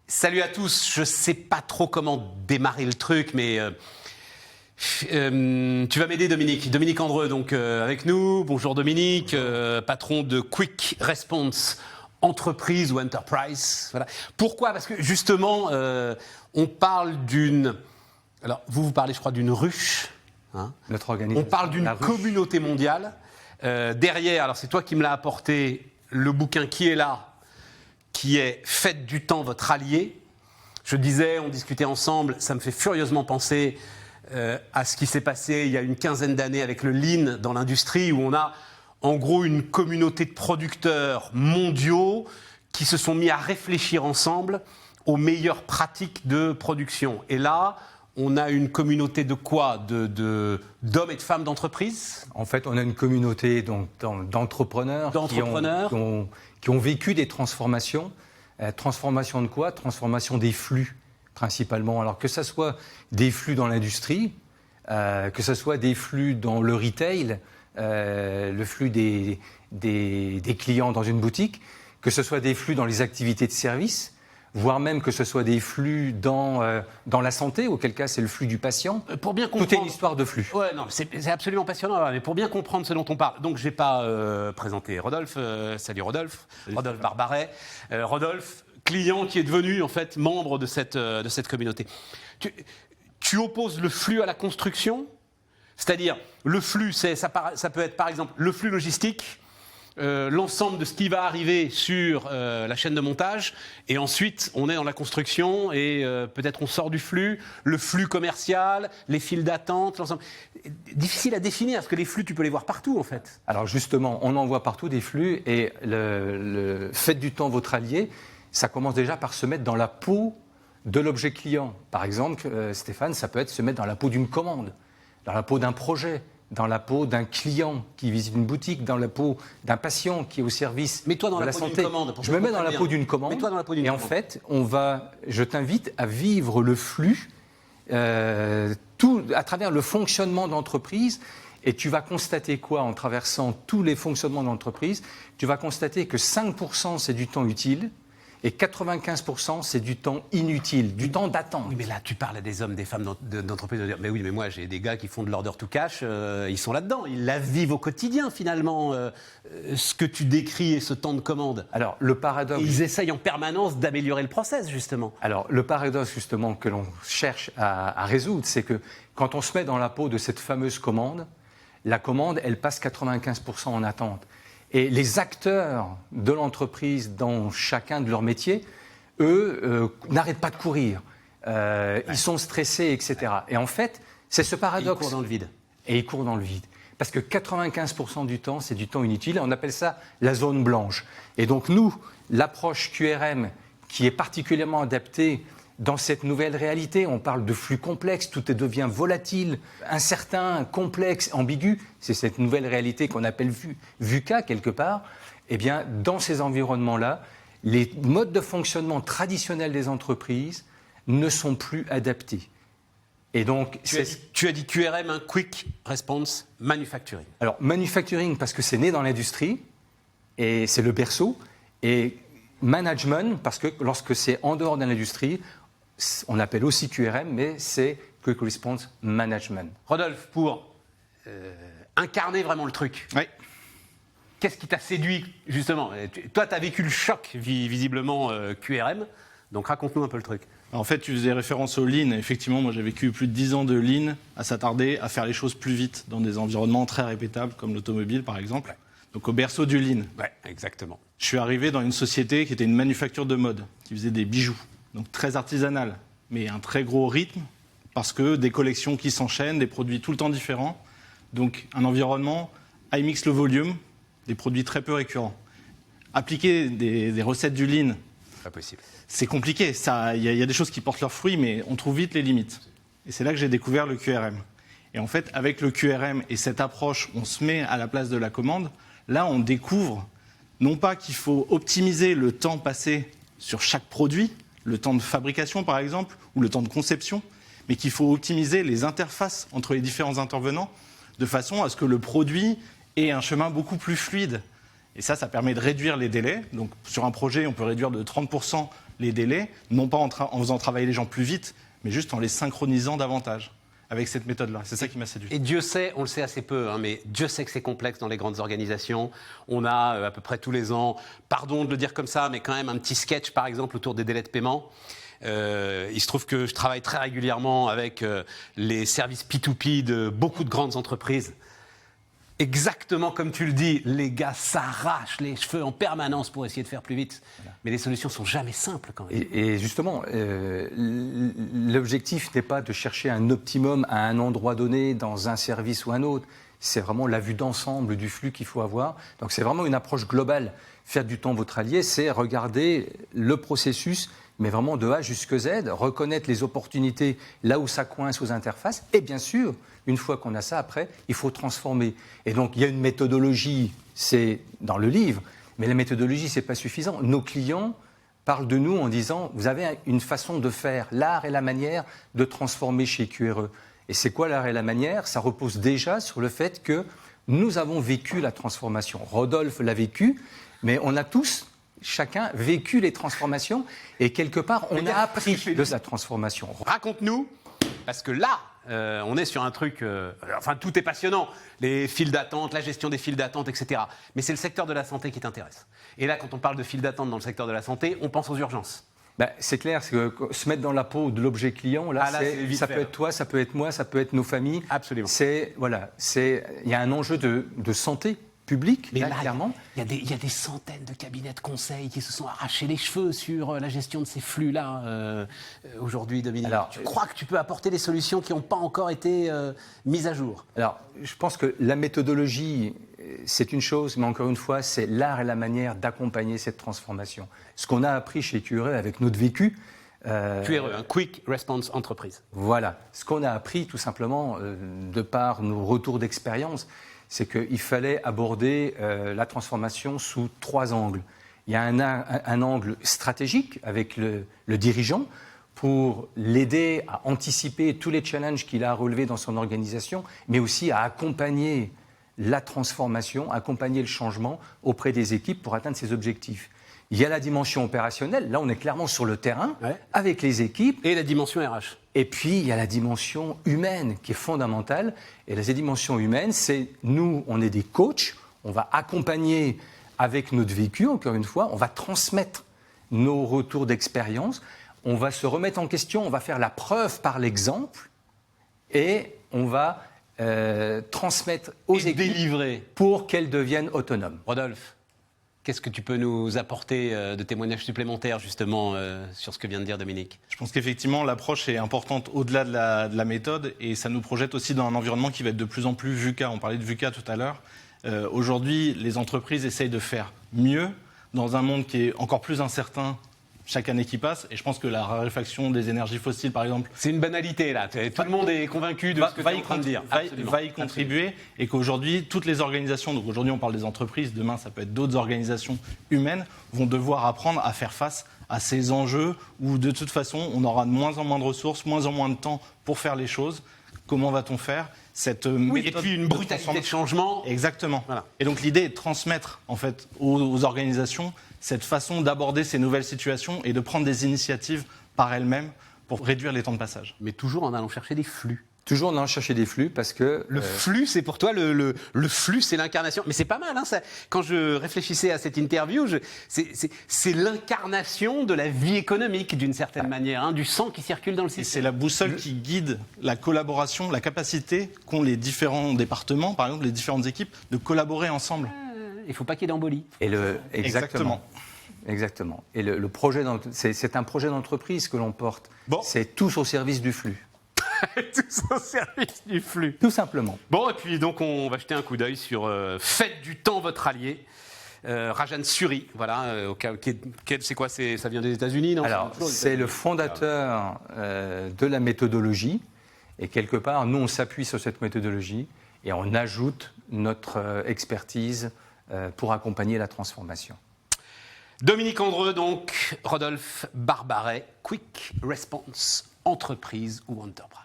Salut à tous, je sais pas trop comment démarrer le truc, mais tu vas m'aider Dominique. Dominique Andreu, donc avec nous. Bonjour Dominique, patron de Quick Response Entreprise ou Enterprise. Voilà. Pourquoi ? Parce que justement, on parle d'une... Alors, vous parlez, je crois, d'une ruche. Hein. Notre organisation. On parle d'une communauté mondiale. Derrière, alors c'est toi qui me l'as apporté, le bouquin qui est là, qui est « Faites du temps votre allié ». Je disais, on discutait ensemble, ça me fait furieusement penser à ce qui s'est passé il y a une quinzaine d'années avec le Lean dans l'industrie, où on a en gros une communauté de producteurs mondiaux qui se sont mis à réfléchir ensemble aux meilleures pratiques de production. Et là, on a une communauté de quoi ? D'hommes et de femmes d'entreprise ? En fait, on a une communauté d'entrepreneurs qui ont vécu des transformations. Transformation de quoi ? Transformation des flux, principalement. Alors que ce soit des flux dans l'industrie, que ce soit des flux dans le retail, le flux des clients dans une boutique, que ce soit des flux dans les activités de service, voire même que ce soit des flux dans la santé, auquel cas c'est le flux du patient. Pour bien comprendre... Tout est une histoire de flux. Ouais, non, c'est absolument passionnant, mais pour bien comprendre ce dont on parle. Donc je n'ai pas présenté Rodolphe. Salut Rodolphe. Salut. Rodolphe Barbaret. Rodolphe, client qui est devenu en fait membre de cette communauté. Tu opposes le flux à la construction, c'est-à-dire le flux, ça peut être par exemple le flux logistique, l'ensemble de ce qui va arriver sur la chaîne de montage, et ensuite on est dans la construction et peut-être on sort du flux, le flux commercial, les files d'attente, l'ensemble. Difficile à définir, parce que les flux tu peux les voir partout en fait. Alors justement, on en voit partout des flux, et le faites du temps votre allié, ça commence déjà par se mettre dans la peau de l'objet client. Par exemple, Stéphane, ça peut être se mettre dans la peau d'une commande, dans la peau d'un projet, dans la peau d'un client qui visite une boutique, dans la peau d'un patient qui est au service de la santé. Je me mets dans la peau d'une commande. Et en fait, je t'invite à vivre le flux à travers le fonctionnement de l'entreprise. Et tu vas constater quoi en traversant tous les fonctionnements de l'entreprise ? Tu vas constater que 5% c'est du temps utile, et 95%, c'est du temps inutile, du temps d'attente. Oui, mais là, tu parles à des hommes, des femmes d'entreprise, de dire, mais oui, mais moi, j'ai des gars qui font de l'order to cash, ils sont là-dedans, ils la vivent au quotidien, finalement, ce que tu décris et ce temps de commande. Alors, le paradoxe... Et ils essayent en permanence d'améliorer le process, justement. Alors, le paradoxe, justement, que l'on cherche à résoudre, c'est que quand on se met dans la peau de cette fameuse commande, la commande, elle passe 95% en attente. Et les acteurs de l'entreprise, dans chacun de leur métier, eux, n'arrêtent pas de courir. Ils sont stressés, etc. Et en fait, c'est ce paradoxe. Et ils courent dans le vide. Et ils courent dans le vide. Parce que 95% du temps, c'est du temps inutile. On appelle ça la zone blanche. Et donc nous, l'approche QRM, qui est particulièrement adaptée dans cette nouvelle réalité, on parle de flux complexes, tout devient volatile, incertain, complexe, ambigu. C'est cette nouvelle réalité qu'on appelle VUCA quelque part. Eh bien, dans ces environnements-là, les modes de fonctionnement traditionnels des entreprises ne sont plus adaptés. Et donc, tu as dit QRM, un Quick Response Manufacturing. Alors, manufacturing, parce que c'est né dans l'industrie, et c'est le berceau, et management, parce que lorsque c'est en dehors de l'industrie, on appelle aussi QRM, mais c'est Quick Response Management. Rodolphe, pour incarner vraiment le truc, oui. Qu'est-ce qui t'a séduit, justement ? Toi, tu as vécu le choc, visiblement, QRM, donc raconte-nous un peu le truc. En fait, tu faisais référence au Lean. Effectivement, moi, j'ai vécu plus de 10 ans de Lean, à s'attarder à faire les choses plus vite dans des environnements très répétables, comme l'automobile, par exemple. Ouais. Donc, au berceau du Lean. Oui, exactement. Je suis arrivé dans une société qui était une manufacture de mode, qui faisait des bijoux. Donc très artisanal, mais un très gros rythme, parce que des collections qui s'enchaînent, des produits tout le temps différents. Donc un environnement high mix low volume, des produits très peu récurrents. Appliquer des recettes du Lean, pas possible. C'est compliqué. Il y a des choses qui portent leurs fruits, mais on trouve vite les limites. Et c'est là que j'ai découvert le QRM. Et en fait, avec le QRM et cette approche, on se met à la place de la commande. Là, on découvre non pas qu'il faut optimiser le temps passé sur chaque produit, le temps de fabrication par exemple, ou le temps de conception, mais qu'il faut optimiser les interfaces entre les différents intervenants de façon à ce que le produit ait un chemin beaucoup plus fluide Et ça permet de réduire les délais. Donc sur un projet, on peut réduire de 30% les délais, non pas en faisant travailler les gens plus vite, mais juste en les synchronisant davantage avec cette méthode-là. C'est ça qui m'a séduit. Et Dieu sait, on le sait assez peu, mais Dieu sait que c'est complexe dans les grandes organisations. On a à peu près tous les ans, pardon de le dire comme ça, mais quand même un petit sketch par exemple autour des délais de paiement. Il se trouve que je travaille très régulièrement avec les services P2P de beaucoup de grandes entreprises. Exactement comme tu le dis, les gars s'arrachent les cheveux en permanence pour essayer de faire plus vite. Voilà. Mais les solutions sont jamais simples quand même. Et justement, l'objectif n'est pas de chercher un optimum à un endroit donné, dans un service ou un autre. C'est vraiment la vue d'ensemble du flux qu'il faut avoir. Donc c'est vraiment une approche globale. Faire du temps votre allié, c'est regarder le processus, mais vraiment de A jusqu'à Z, reconnaître les opportunités là où ça coince aux interfaces. Et bien sûr, une fois qu'on a ça, après, il faut transformer. Et donc, il y a une méthodologie, c'est dans le livre, mais la méthodologie, ce n'est pas suffisant. Nos clients parlent de nous en disant, vous avez une façon de faire, l'art et la manière de transformer chez QRE. Et c'est quoi l'art et la manière? Ça repose déjà sur le fait que nous avons vécu la transformation. Rodolphe l'a vécu, mais on a tous, chacun, vécu les transformations. Et quelque part, on a appris de la transformation. Raconte-nous, parce que là, on est sur un truc, enfin tout est passionnant, les files d'attente, la gestion des files d'attente, etc. Mais c'est le secteur de la santé qui t'intéresse. Et là, quand on parle de files d'attente dans le secteur de la santé, on pense aux urgences. Ben, c'est clair, c'est que se mettre dans la peau de l'objet client, là, ça peut être toi, ça peut être moi, ça peut être nos familles. Absolument. Il y a un enjeu de santé publique, mais là, clairement. Il y a des centaines de cabinets de conseil qui se sont arrachés les cheveux sur la gestion de ces flux-là aujourd'hui, Dominique. Alors, tu crois que tu peux apporter des solutions qui n'ont pas encore été mises à jour? Alors, je pense que la méthodologie, c'est une chose, mais encore une fois, c'est l'art et la manière d'accompagner cette transformation. Ce qu'on a appris chez QRE avec notre vécu. QRE, un Quick Response Entreprise. Voilà. Ce qu'on a appris, tout simplement, de par nos retours d'expérience, c'est qu'il fallait aborder la transformation sous 3 angles. Il y a un angle stratégique avec le dirigeant pour l'aider à anticiper tous les challenges qu'il a à relever dans son organisation, mais aussi à accompagner la transformation, accompagner le changement auprès des équipes pour atteindre ses objectifs. Il y a la dimension opérationnelle, là on est clairement sur le terrain, avec les équipes. Et la dimension RH. Et puis il y a la dimension humaine qui est fondamentale. Et la dimension humaine, c'est nous, on est des coachs, on va accompagner avec notre vécu, encore une fois, on va transmettre nos retours d'expérience, on va se remettre en question, on va faire la preuve par l'exemple et on va transmettre aux équipes délivrer pour qu'elles deviennent autonomes. Rodolphe, qu'est-ce que tu peux nous apporter de témoignages supplémentaires justement sur ce que vient de dire Dominique? Je pense qu'effectivement l'approche est importante au-delà de la méthode et ça nous projette aussi dans un environnement qui va être de plus en plus VUCA. On parlait de VUCA tout à l'heure. Aujourd'hui, les entreprises essayent de faire mieux dans un monde qui est encore plus incertain chaque année qui passe. Et je pense que la raréfaction des énergies fossiles, par exemple... C'est une banalité, là. Tout le monde est convaincu de ce que tu es en train de dire. Va y contribuer. Absolument. Et qu'aujourd'hui, toutes les organisations, donc aujourd'hui on parle des entreprises, demain ça peut être d'autres organisations humaines, vont devoir apprendre à faire face à ces enjeux où de toute façon on aura de moins en moins de ressources, moins en moins de temps pour faire les choses. Comment va-t-on faire cette méthode? Et puis une brutalité de changement. Exactement. Voilà. Et donc l'idée est de transmettre en fait aux organisations cette façon d'aborder ces nouvelles situations et de prendre des initiatives par elles-mêmes pour réduire les temps de passage. Mais toujours en allant chercher des flux. Toujours en allant chercher des flux parce que... Le flux, c'est pour toi, le flux, c'est l'incarnation. Mais c'est pas mal, hein, ça. Quand je réfléchissais à cette interview, c'est l'incarnation de la vie économique, d'une certaine manière, hein, du sang qui circule dans le système. Et c'est la boussole qui guide la collaboration, la capacité qu'ont les différents départements, par exemple les différentes équipes, de collaborer ensemble. Il ne faut pas qu'il y ait d'embolie. Exactement. Et le projet, c'est un projet d'entreprise que l'on porte. Bon. C'est tous au service du flux. Tous au service du flux. Tout simplement. Bon, et puis donc on va jeter un coup d'œil sur Faites du temps votre allié. Rajan Suri, voilà, c'est quoi, ça vient des États-Unis, non? Alors, c'est le fondateur de la méthodologie. Et quelque part, nous, on s'appuie sur cette méthodologie et on ajoute notre expertise pour accompagner la transformation. Dominique Andreu, donc, Rodolphe Barbaret, Quick Response, entreprise ou enterprise.